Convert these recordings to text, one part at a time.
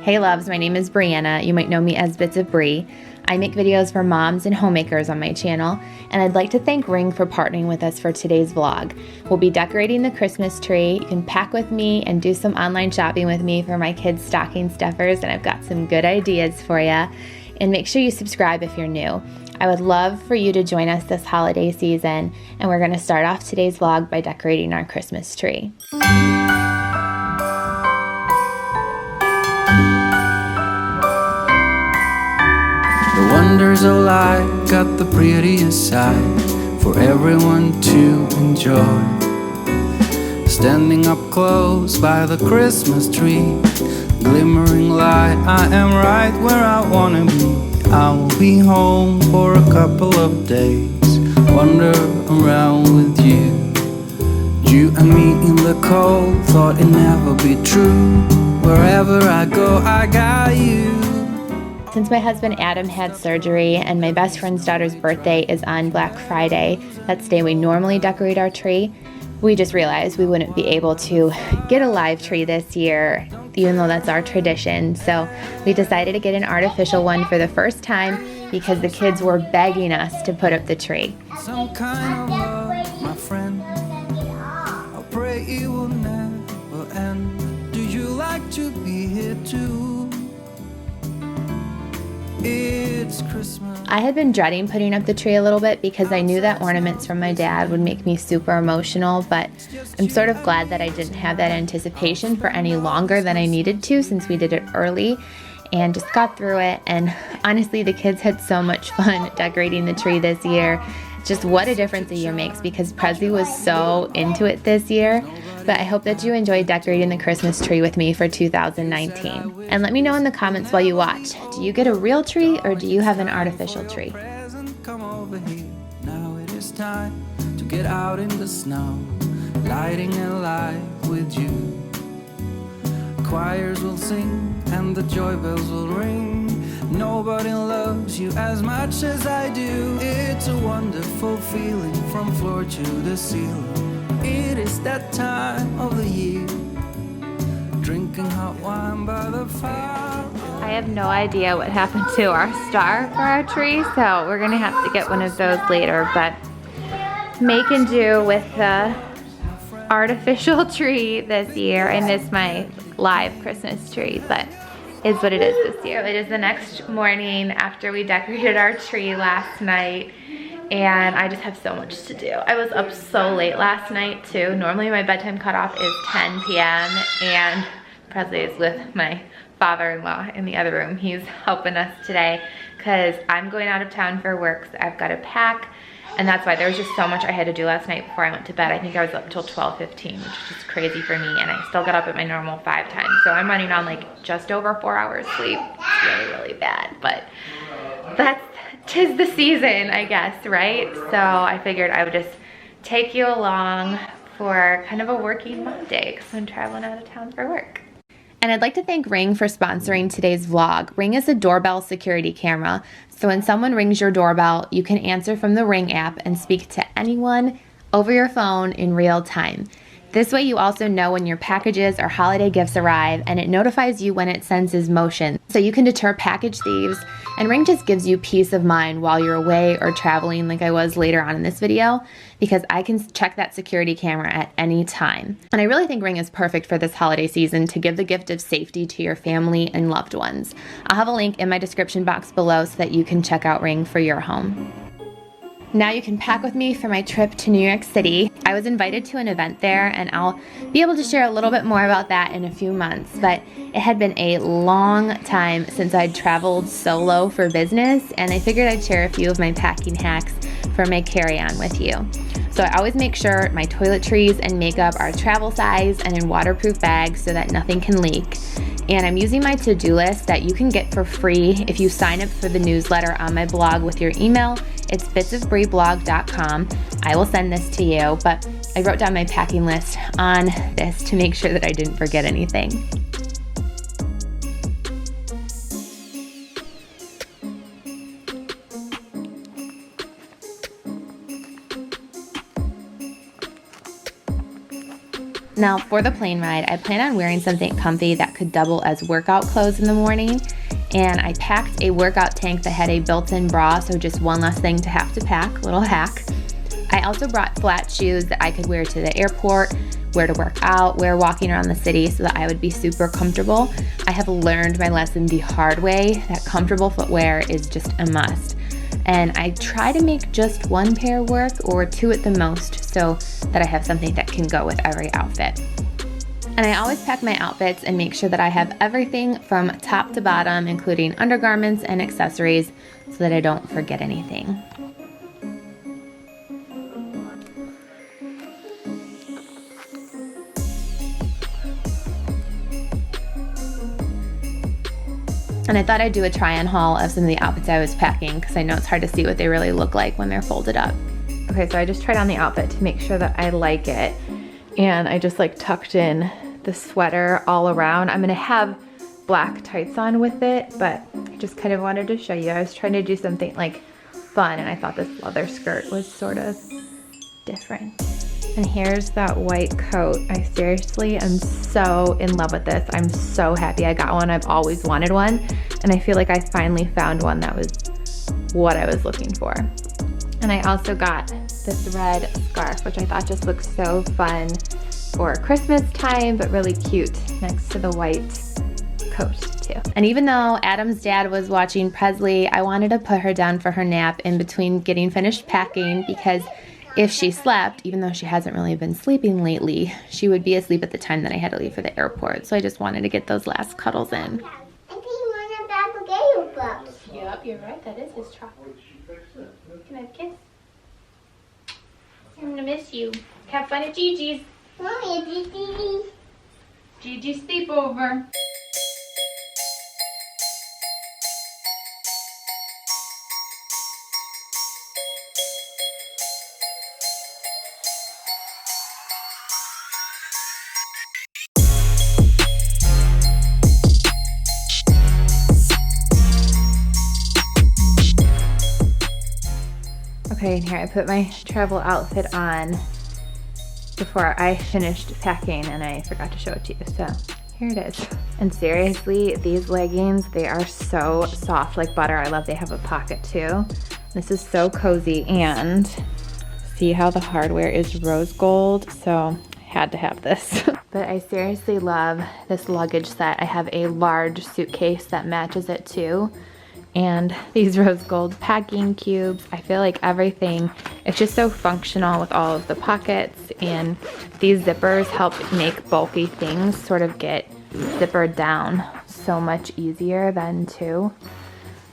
Hey loves, my name is Brianna. You might know me as Bits of Brie. I make videos for moms and homemakers on my channel, and I'd like to thank Ring for partnering with us for today's vlog. We'll be decorating the Christmas tree. You can pack with me and do some online shopping with me for my kids' stocking stuffers, and I've got some good ideas for you. And make sure you subscribe if you're new. I would love for you to join us this holiday season, and we're going to start off today's vlog by decorating our Christmas tree. The wonders of life got the prettiest side for everyone to enjoy. Standing up close by the Christmas tree, glimmering light, I am right where I wanna be. I will be home for a couple of days, wander around with you. You and me in the cold, thought it'd never be true. Wherever I go, I got you. Since my husband Adam had surgery and my best friend's daughter's birthday is on Black Friday, that's the day we normally decorate our tree, we just realized we wouldn't be able to get a live tree this year, even though that's our tradition. So we decided to get an artificial one for the first time because the kids were begging us to put up the tree. Some kind of love, my friend, I pray it will never end. Do you like to be here too? It's Christmas. I had been dreading putting up the tree a little bit because I knew that ornaments from my dad would make me super emotional, but I'm sort of glad that I didn't have that anticipation for any longer than I needed to since we did it early and just got through it. And honestly, the kids had so much fun decorating the tree this year. Just what a difference a year makes, because Prezi was so into it this year. But I hope that you enjoyed decorating the Christmas tree with me for 2019. And let me know in the comments while you watch. Do you get a real tree or do you have an artificial tree? Come over here. Now it is time to get out in the snow, lighting a light with you. Choirs will sing and the joy bells will ring. Nobody loves you as much as I do. It's a wonderful feeling from floor to the ceiling. It is that time of the year, drinking hot wine by the fire. I have no idea what happened to our star for our tree, so we're gonna have to get one of those later, but make and do with the artificial tree this year. I miss my live Christmas tree, but is what it is this year. It is the next morning after we decorated our tree last night, and I just have so much to do. I was up so late last night too. Normally my bedtime cutoff is 10 p.m. and Presley is with my father-in-law in the other room. He's helping us today because I'm going out of town for work, so I've got to pack, and that's why there was just so much I had to do last night before I went to bed. I think I was up till 12:15, which is just crazy for me, and I still got up at my normal 5 times. So I'm running on like just over 4 hours sleep. It's really, really bad, but tis the season, I guess, right? So I figured I would just take you along for kind of a working Monday because I'm traveling out of town for work. And I'd like to thank Ring for sponsoring today's vlog. Ring is a doorbell security camera, so when someone rings your doorbell, you can answer from the Ring app and speak to anyone over your phone in real time. This way you also know when your packages or holiday gifts arrive, and it notifies you when it senses motion, so you can deter package thieves, and Ring just gives you peace of mind while you're away or traveling like I was later on in this video, because I can check that security camera at any time. And I really think Ring is perfect for this holiday season to give the gift of safety to your family and loved ones. I'll have a link in my description box below so that you can check out Ring for your home. Now you can pack with me for my trip to New York City. I was invited to an event there, and I'll be able to share a little bit more about that in a few months, but it had been a long time since I'd traveled solo for business, and I figured I'd share a few of my packing hacks for my carry-on with you. So I always make sure my toiletries and makeup are travel size and in waterproof bags so that nothing can leak. And I'm using my to-do list that you can get for free if you sign up for the newsletter on my blog with your email. It's bitsofbrieblog.com. I will send this to you, but I wrote down my packing list on this to make sure that I didn't forget anything. Now for the plane ride, I plan on wearing something comfy that could double as workout clothes in the morning. And I packed a workout tank that had a built-in bra, so just one less thing to have to pack, little hack. I also brought flat shoes that I could wear to the airport, wear to work out, wear walking around the city so that I would be super comfortable. I have learned my lesson the hard way that comfortable footwear is just a must. And I try to make just one pair work or two at the most so that I have something that can go with every outfit. And I always pack my outfits and make sure that I have everything from top to bottom, including undergarments and accessories, so that I don't forget anything. And I thought I'd do a try-on haul of some of the outfits I was packing because I know it's hard to see what they really look like when they're folded up. Okay, so I just tried on the outfit to make sure that I like it. And I just like tucked in the sweater all around. I'm gonna have black tights on with it, but I just kind of wanted to show you. I was trying to do something like fun, and I thought this leather skirt was sort of different. And here's that white coat. I seriously am so in love with this. I'm so happy I got one. I've always wanted one, and I feel like I finally found one that was what I was looking for. And I also got this red scarf, which I thought just looked so fun for Christmas time, but really cute next to the white coat too. And even though Adam's dad was watching Presley, I wanted to put her down for her nap in between getting finished packing, because if she slept, even though she hasn't really been sleeping lately, she would be asleep at the time that I had to leave for the airport. So I just wanted to get those last cuddles in. I think one of the Abigail books. Yep, you're right. That is his chocolate. Can I have a kiss? I'm gonna miss you. Have fun at Gigi's. Mommy, Gigi's sleepover. Okay, and here I put my travel outfit on before I finished packing, and I forgot to show it to you, so here it is. And seriously, these leggings, they are so soft like butter. I love they have a pocket too. This is so cozy, and see how the hardware is rose gold, so I had to have this. But I seriously love this luggage set. I have a large suitcase that matches it too. And these rose gold packing cubes. I feel like everything, it's just so functional with all of the pockets, and these zippers help make bulky things sort of get zippered down so much easier then too.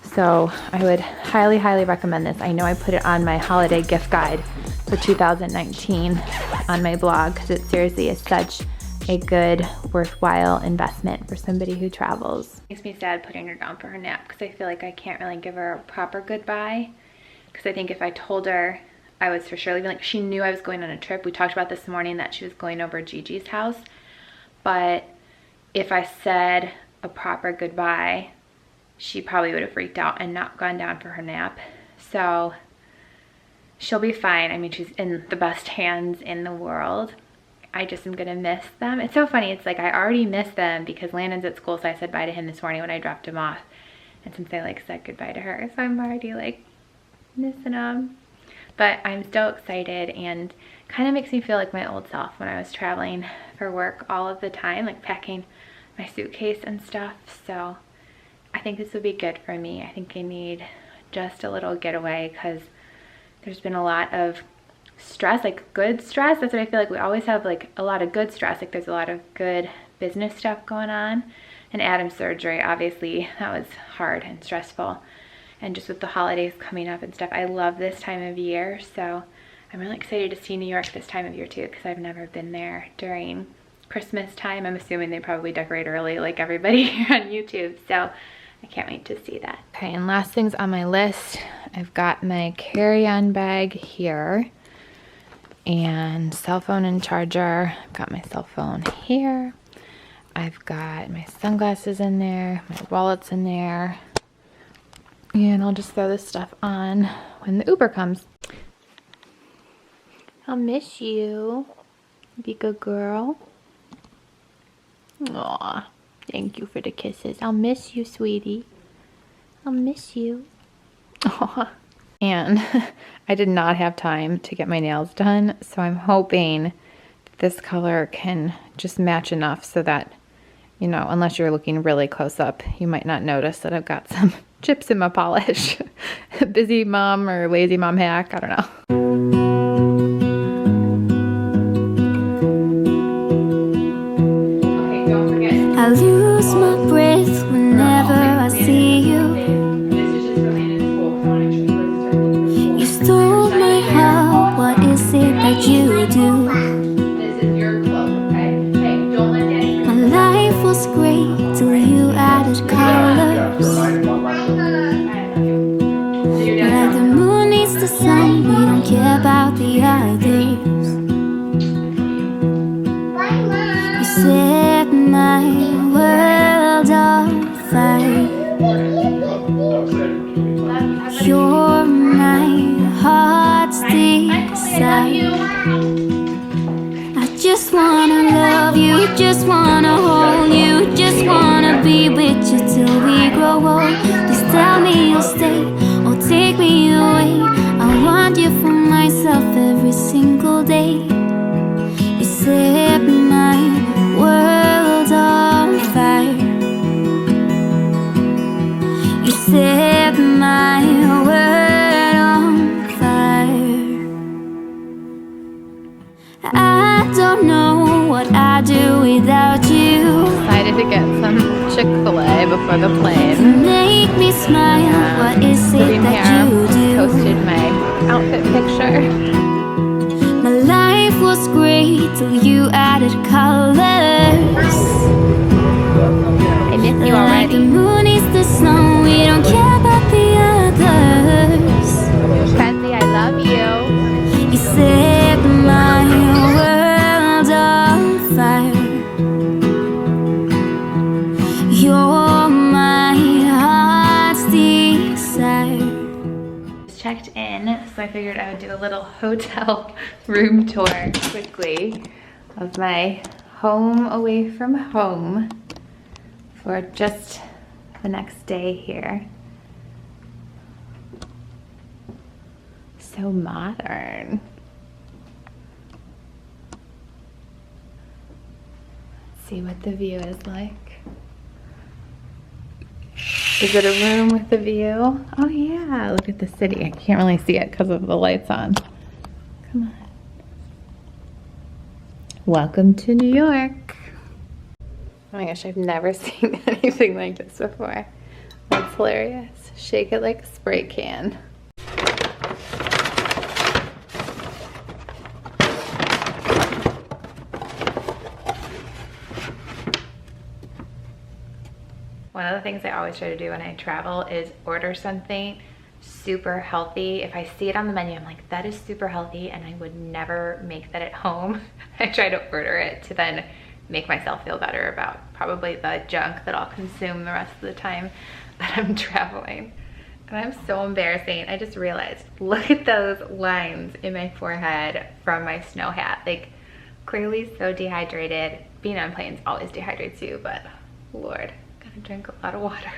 So I would highly, highly recommend this. I know I put it on my holiday gift guide for 2019 on my blog because it seriously is such a good, worthwhile investment for somebody who travels. Makes me sad putting her down for her nap because I feel like I can't really give her a proper goodbye, because I think if I told her, I was for sure leaving. Like, she knew I was going on a trip. We talked about this morning that she was going over Gigi's house, but if I said a proper goodbye, she probably would have freaked out and not gone down for her nap. So she'll be fine. I mean, she's in the best hands in the world. I just am gonna miss them. It's so funny, it's like I already miss them because Landon's at school, so I said bye to him this morning when I dropped him off. And since I like said goodbye to her, so I'm already like missing them. But I'm so excited, and kind of makes me feel like my old self when I was traveling for work all of the time, like packing my suitcase and stuff. So I think this would be good for me. I think I need just a little getaway because there's been a lot of stress, like good stress. That's what I feel like we always have, like a lot of good stress. Like there's a lot of good business stuff going on. And Adam's surgery, obviously, that was hard and stressful. And just with the holidays coming up and stuff, I love this time of year. So I'm really excited to see New York this time of year too, because I've never been there during Christmas time. I'm assuming they probably decorate early like everybody here on YouTube. So I can't wait to see that. Okay, and last things on my list, I've got my carry-on bag here. And cell phone and charger. I've got my cell phone here. I've got my sunglasses in there, my wallet's in there. And I'll just throw this stuff on when the Uber comes. I'll miss you. Be a good girl. Aw, thank you for the kisses. I'll miss you, sweetie. I'll miss you. Aw. And I did not have time to get my nails done, so I'm hoping this color can just match enough so that, you know, unless you're looking really close up, you might not notice that I've got some chips in my polish. Busy mom or lazy mom hack, I don't know. Okay, don't forget. I lose my breath whenever I see you. This is just related to school. I want to make sure You stole my heart, what is it that you do? this is your clothes, okay? Hey, don't let daddy. My life was great till you added colors. Like the moon needs the sun, we don't care about the others. Bye, Mom. You set my world on fire. You're my heart's desire. I just wanna love you, just wanna hold you, just wanna be with you till we grow old. Just tell me you'll stay or take me away. I want you for myself every single day. You set my world on fire. You set my world on fire. I don't know what I'd do without you. Decided to get some Chick-fil-A before the plane. Make me smile, what is it Sitting that here, you do? posted my outfit picture. My life was great till you added colors. I miss you Like the already. moon is the sun, we don't care about the others. Friendly, I love you. You set my world on fire. You're my heart's desire. Just checked in, so I figured I would do a little hotel room tour quickly of my home away from home for just the next day here. So modern. Let's see what the view is like. Is it a room with a view? Oh yeah, look at the city. I can't really see it because of the lights on. Come on. Welcome to New York. Oh my gosh, I've never seen anything like this before. That's hilarious. Shake it like a spray can. One of the things I always try to do when I travel is order something super healthy. If I see it on the menu, I'm like, that is super healthy, and I would never make that at home. I try to order it to then make myself feel better about probably the junk that I'll consume the rest of the time that I'm traveling. And I'm so embarrassing. I just realized, look at those lines in my forehead from my snow hat. Like, clearly so dehydrated. Being on planes always dehydrates you, but Lord, gotta drink a lot of water.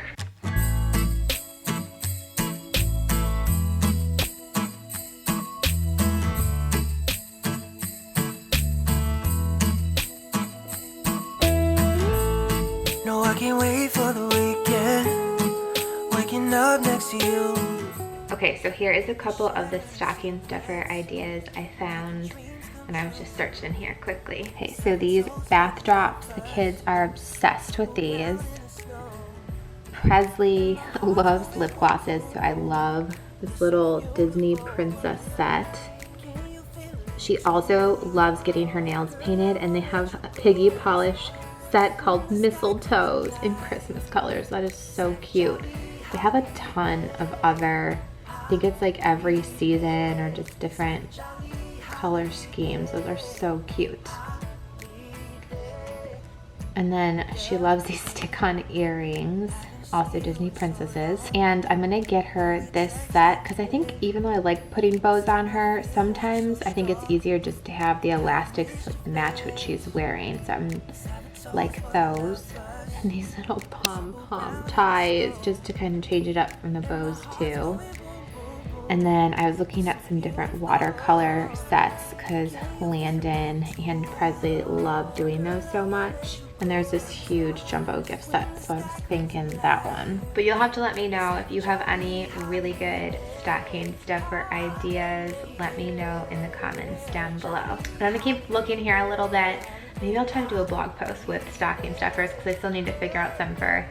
No, I can't wait for the weekend. Waking up next to you. Okay, so here is a couple of the stocking stuffer ideas I found when I was just searching here quickly. Okay, so these bath drops, the kids are obsessed with these. Presley loves lip glosses, so I love this little Disney princess set. She also loves getting her nails painted, and they have a piggy polish set called Mistletoes in Christmas colors. That is so cute. They have a ton of other, I think it's like every season or just different color schemes. Those are so cute. And then she loves these stick-on earrings, also Disney princesses. And I'm gonna get her this set because I think even though I like putting bows on her, sometimes I think it's easier just to have the elastics match what she's wearing. So I'm like those. And these little pom-pom ties just to kind of change it up from the bows too. And then I was looking at some different watercolor sets because Landon and Presley love doing those so much. And there's this huge jumbo gift set, so I was thinking that one. But you'll have to let me know if you have any really good stocking stuffer ideas. Let me know in the comments down below. I'm gonna keep looking here a little bit. Maybe I'll try to do a blog post with stocking stuffers because I still need to figure out some for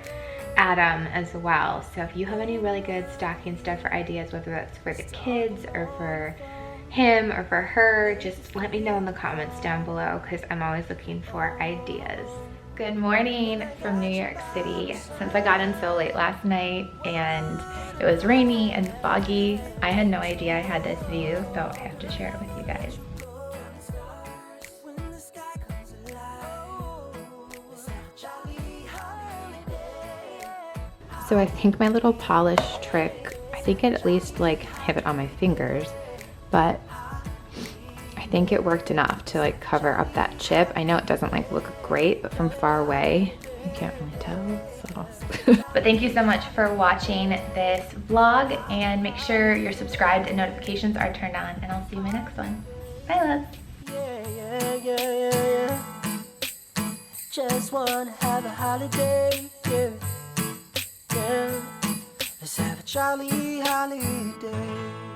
Adam as well. So if you have any really good stocking stuffer ideas, whether that's for the kids or for him or for her, just let me know in the comments down below because I'm always looking for ideas. Good morning from New York City. Since I got in so late last night and it was rainy and foggy, I had no idea I had this view, so I have to share it with you guys. So I think my little polish trick, I think it at least like hit it on my fingers, but I think it worked enough to like cover up that chip. I know it doesn't like look great, but from far away, you can't really tell, so. But thank you so much for watching this vlog, and make sure you're subscribed and notifications are turned on, and I'll see you in my next one. Bye, loves. Just wanna have a holiday, yeah. Let's have a jolly holiday.